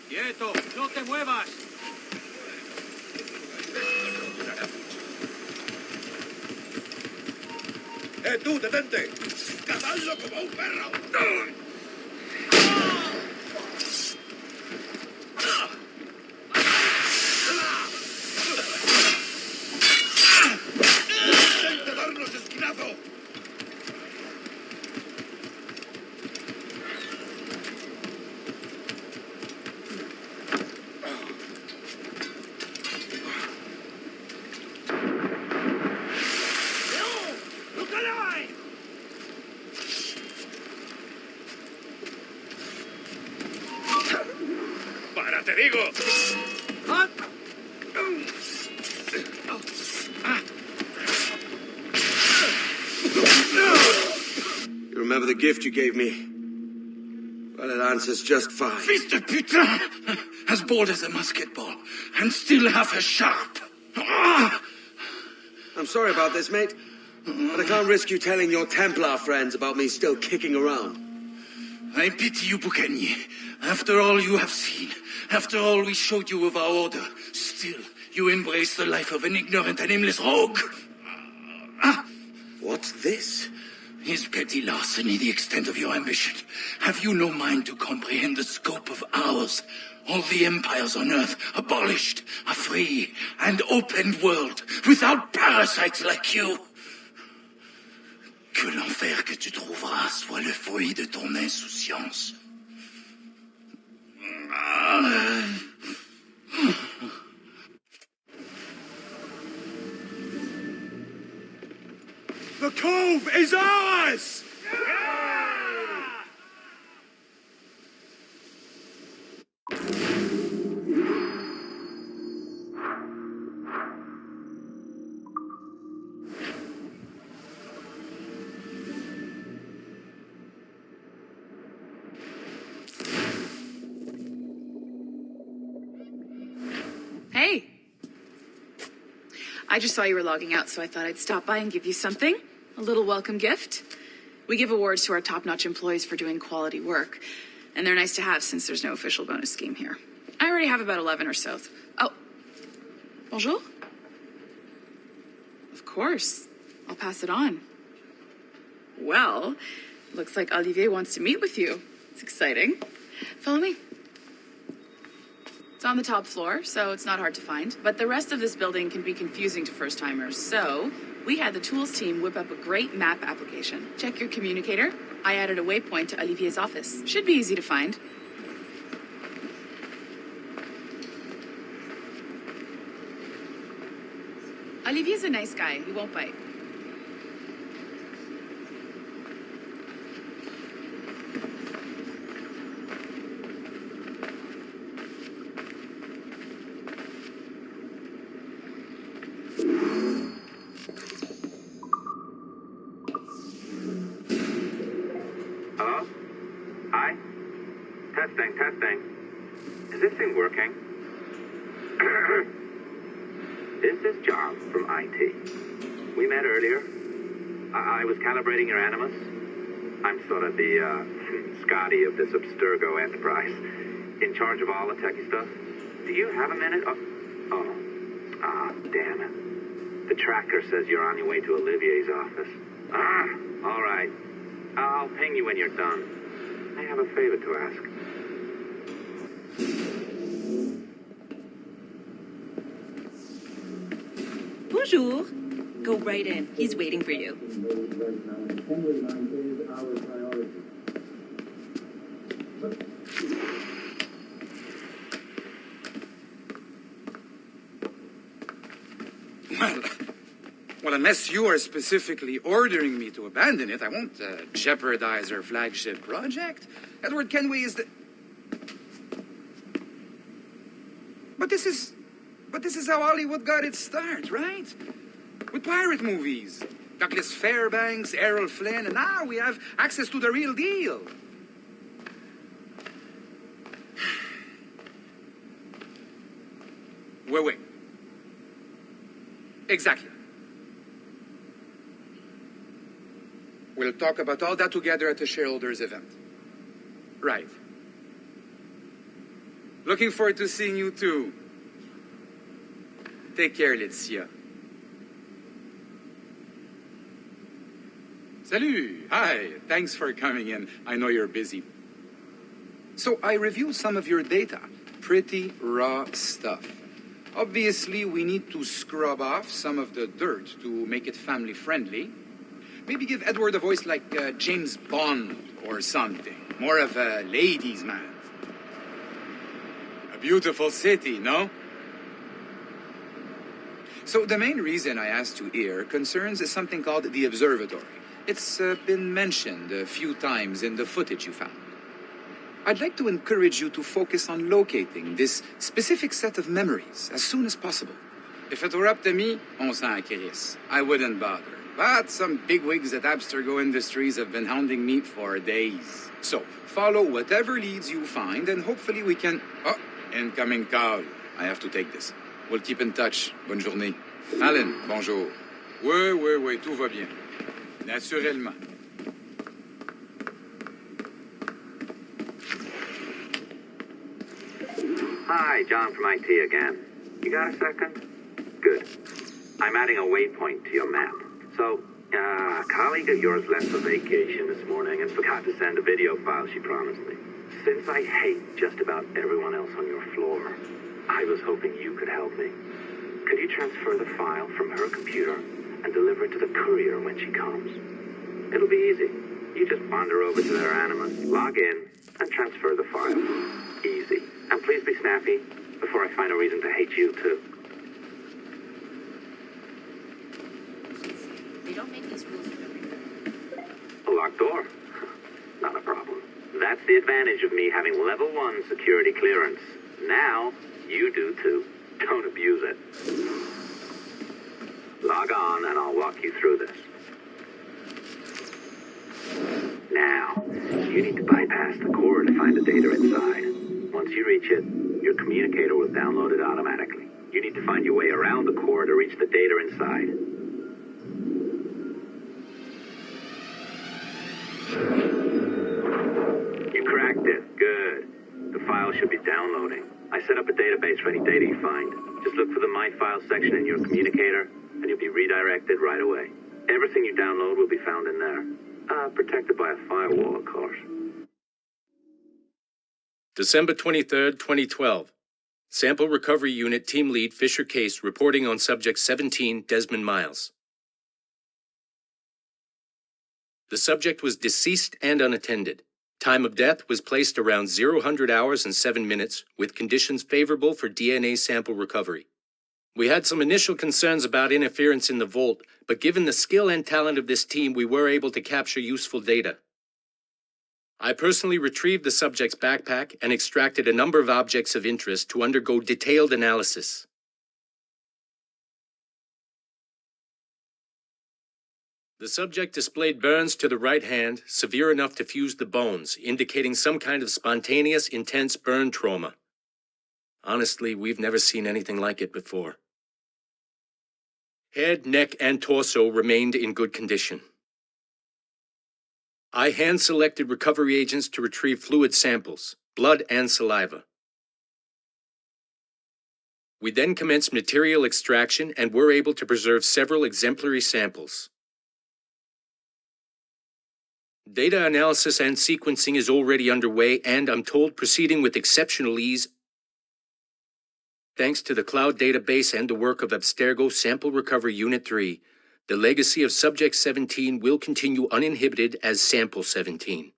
¡Quieto! ¡No te muevas! ¡Tú, detente! ¡Cazadlo como un perro! ¡Intenta darnos esquinazo! ¡Para, te digo! You remember the gift you gave me? Well, it answers just fine. Fils de putain! As bold as a musket ball, and still half as sharp. I'm sorry about this, mate. But I can't risk you telling your Templar friends about me still kicking around. I pity you, Boucanier. After all you have seen, after all we showed you of our order, still you embrace the life of an ignorant and aimless rogue. What's this? Is petty larceny the extent of your ambition? Have you no mind to comprehend the scope of ours? All the empires on Earth abolished, a free and open world, without parasites like you. Que l'enfer que tu trouveras soit le fruit de ton insouciance. The cove is ours! Hey. I just saw you were logging out, so I thought I'd stop by and give you something. A little welcome gift. We give awards to our top-notch employees for doing quality work, and they're nice to have since there's no official bonus scheme here. I already have about 11 or so. Oh. Bonjour? Of course. I'll pass it on. Well, looks like Olivier wants to meet with you. It's exciting. Follow me. It's on the top floor, so it's not hard to find. But the rest of this building can be confusing to first-timers, so we had the tools team whip up a great map application. Check your communicator. I added a waypoint to Olivier's office. Should be easy to find. Olivier's a nice guy. He won't bite. Talking. This is John from IT. We met earlier. I was calibrating your Animus. I'm sort of the Scotty of this Abstergo enterprise, in charge of all the techie stuff. Do you have a minute? Damn it. The tracker says you're on your way to Olivier's office. All right. I'll ping you when you're done. I have a favor to ask. Bonjour. Go right in. He's waiting for you. Well, unless you are specifically ordering me to abandon it, I won't jeopardize our flagship project. Edward Kenway is the... But this is how Hollywood got its start, right? With pirate movies. Douglas Fairbanks, Errol Flynn, and now we have access to the real deal. Wait. Exactly. We'll talk about all that together at the shareholders event. Right. Looking forward to seeing you too. Take care, Laetitia. Salut! Hi, thanks for coming in. I know you're busy. So I reviewed some of your data. Pretty raw stuff. Obviously, we need to scrub off some of the dirt to make it family-friendly. Maybe give Edward a voice like James Bond or something. More of a ladies' man. A beautiful city, no? So the main reason I asked you here concerns something called the observatory. It's been mentioned a few times in the footage you found. I'd like to encourage you to focus on locating this specific set of memories as soon as possible. If it were up to me, on s'en crisse. I wouldn't bother. But some bigwigs at Abstergo Industries have been hounding me for days. So, follow whatever leads you find, and hopefully we can... Oh, incoming call. I have to take this. We'll keep in touch. Bonne journée. Alan, bonjour. Oui, tout va bien. Naturellement. Hi, John from IT again. You got a second? Good. I'm adding a waypoint to your map. So, a colleague of yours left for vacation this morning and forgot to send a video file she promised me. Since I hate just about everyone else on your floor, I was hoping you could help me. Could you transfer the file from her computer and deliver it to the courier when she comes? It'll be easy. You just wander over to their Animus, log in, and transfer the file. Easy. And please be snappy before I find a reason to hate you, too. They don't make these rules for everything. A locked door? Not a problem. That's the advantage of me having level 1 security clearance. Now, you do too. Don't abuse it. Log on and I'll walk you through this. Now, you need to bypass the core to find the data inside. Once you reach it, your communicator will download it automatically. You need to find your way around the core to reach the data inside. You cracked it. Good. The file should be downloading. I set up a database for any data you find. Just look for the My Files section in your communicator, and you'll be redirected right away. Everything you download will be found in there. Protected by a firewall, of course. December 23rd, 2012. Sample Recovery Unit Team Lead Fisher Case reporting on Subject 17, Desmond Miles. The subject was deceased and unattended. Time of death was placed around 0000 hours and 7 minutes, with conditions favorable for DNA sample recovery. We had some initial concerns about interference in the vault, but given the skill and talent of this team, we were able to capture useful data. I personally retrieved the subject's backpack and extracted a number of objects of interest to undergo detailed analysis. The subject displayed burns to the right hand, severe enough to fuse the bones, indicating some kind of spontaneous, intense burn trauma. Honestly, we've never seen anything like it before. Head, neck, and torso remained in good condition. I hand-selected recovery agents to retrieve fluid samples, blood and saliva. We then commenced material extraction and were able to preserve several exemplary samples. Data analysis and sequencing is already underway and, I'm told, proceeding with exceptional ease thanks to the cloud database and the work of Abstergo Sample Recovery Unit 3. The legacy of Subject 17 will continue uninhibited as Sample 17.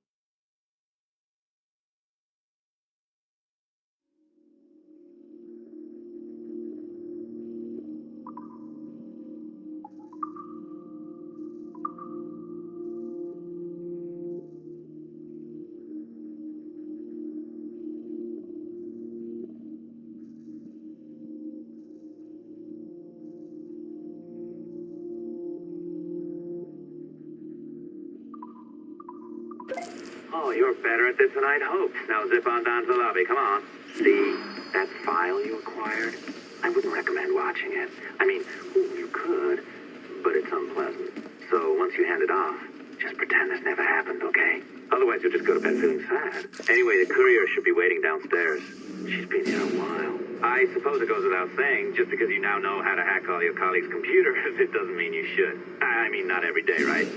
Oh, you're better at this than I'd hoped. Now zip on down to the lobby. Come on. See that file you acquired? I wouldn't recommend watching it. I mean, you could, but it's unpleasant. So once you hand it off, just pretend this never happened, okay? Otherwise, you'll just go to bed feeling sad. Anyway, the courier should be waiting downstairs. She's been here a while. I suppose it goes without saying, just because you now know how to hack all your colleagues' computers, it doesn't mean you should. I mean, not every day, right?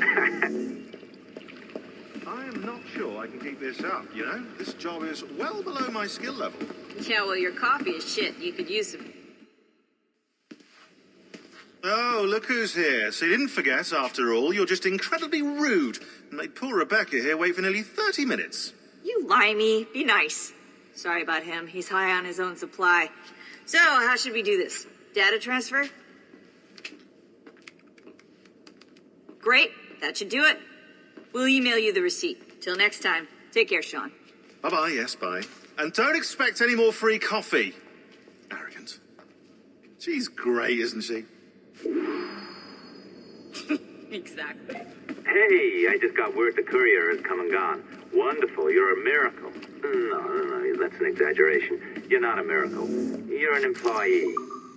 I am not sure I can keep this up, you know? This job is well below my skill level. Yeah, well, your coffee is shit. You could use some. Oh, look who's here. So you didn't forget, after all, you're just incredibly rude and made poor Rebecca here wait for nearly 30 minutes. You limey. Be nice. Sorry about him. He's high on his own supply. So, how should we do this? Data transfer? Great. That should do it. We'll email you the receipt. Till next time. Take care, Sean. Bye-bye, yes, bye. And don't expect any more free coffee. Arrogant. She's great, isn't she? Exactly. Hey, I just got word the courier has come and gone. Wonderful, you're a miracle. No, that's an exaggeration. You're not a miracle. You're an employee,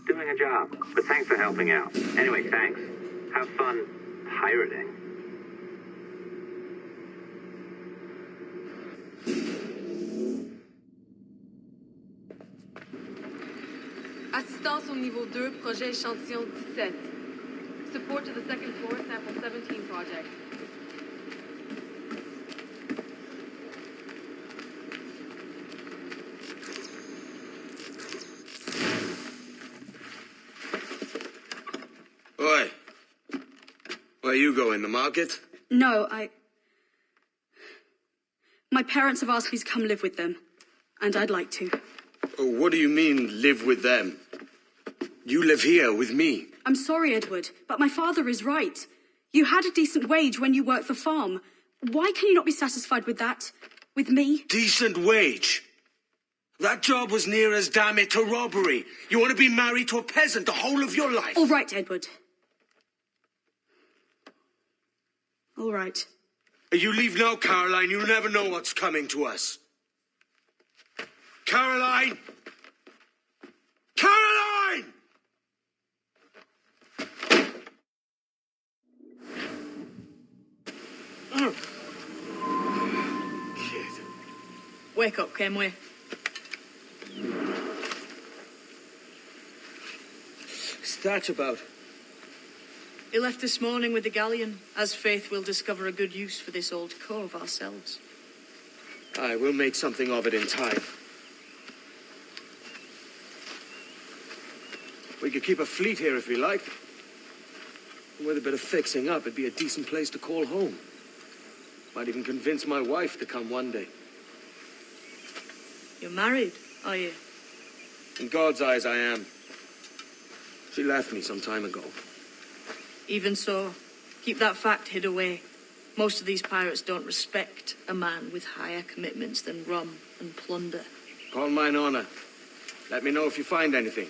doing a job. But thanks for helping out. Anyway, thanks. Have fun pirating. Assistance au niveau 2, projet échantillon 17. Support to the second floor, sample 17 project. Oi. Where you going, the market? No, My parents have asked me to come live with them, and I'd like to. Oh, what do you mean, live with them? You live here with me. I'm sorry, Edward, but my father is right. You had a decent wage when you worked the farm. Why can you not be satisfied with that? With me? Decent wage? That job was near as, damn it, to robbery. You want to be married to a peasant the whole of your life? All right, Edward. All right. You leave now, Caroline. You'll never know what's coming to us. Caroline! Caroline! Kid. Wake up, Kenway. What's that about? He left this morning with the galleon, as faith will discover a good use for this old cove ourselves. Aye, we'll make something of it in time. We could keep a fleet here if we liked. With a bit of fixing up, it'd be a decent place to call home. Might even convince my wife to come one day. You're married, are you? In God's eyes, I am. She left me some time ago. Even so, keep that fact hid away. Most of these pirates don't respect a man with higher commitments than rum and plunder. Call mine honor. Let me know if you find anything.